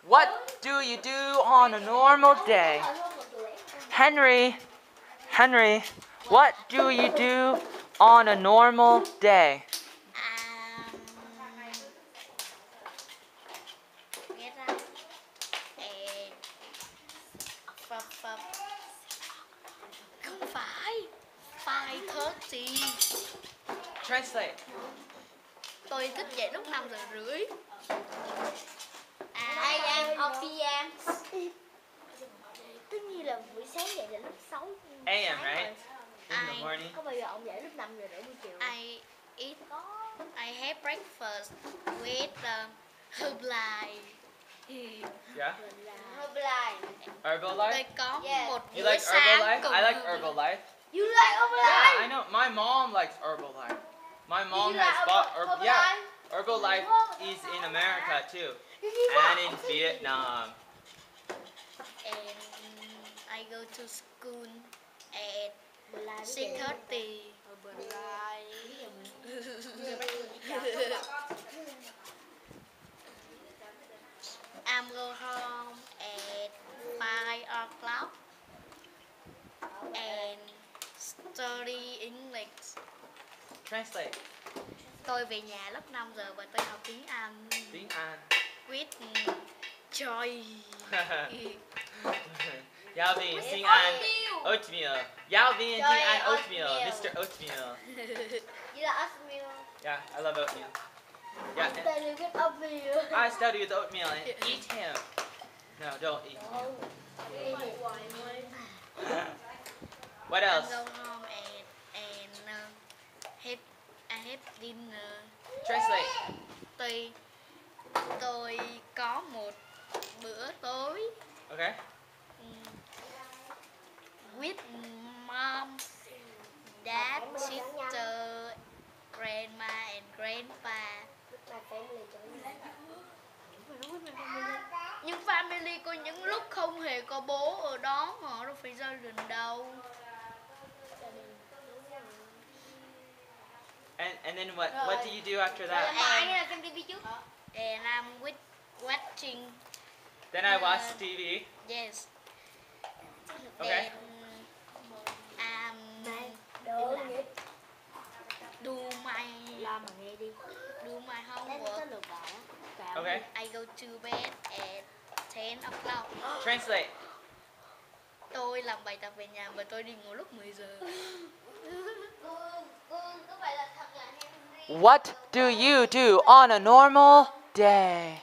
What do you do on a normal day? Henry, what do you do on a normal day? Get up and không phải 5:30. Translate. Tôi thức dậy lúc 5:30. I am of PM. Tất nhiên là buổi sáng dậy là lúc 6 AM, right? In the morning. Có bao giờ ông dậy lúc 5:30 buổi chiều? I have breakfast with Herbalife. Yeah. Herbalife. Herbalife? Tôi có một You bữa like sáng Herbalife? cùng I like Herbalife. You like Herbalife? Yeah, I know. My mom likes Herbalife. My mom you has like bought Herbalife? Yeah. Herbalife is in America too. And in Vietnam. And I go to school at 6:30. I'm go home at 5 o'clock and study English. Translate. Tôi về nhà lúc 5 giờ và tôi học tiếng Anh. Tiếng Anh. With joy. Giáo viên tiếng Anh. Oatmeal. Giáo viên tiếng Anh oatmeal. Mr. Oatmeal. You like oatmeal? Yeah, I love oatmeal. Yeah. Study with oatmeal. I study with oatmeal and eat him. No, don't eat him. What else? I go home and have dinner. Translate. Tôi có một bữa tối. Okay. With mom, dad, sister, grandma and grandpa. Nhưng family có những lúc không hề có bố ở đó, họ đâu phải gia đình đâu. And then what do you do after that? And I'm watching. Then I watch TV. Yes. Okay. Do my homework. Okay. I go to bed at 10 o'clock. Translate. Tôi làm bài tập về nhà và tôi đi ngủ lúc 10 giờ. What do you do on a normal day?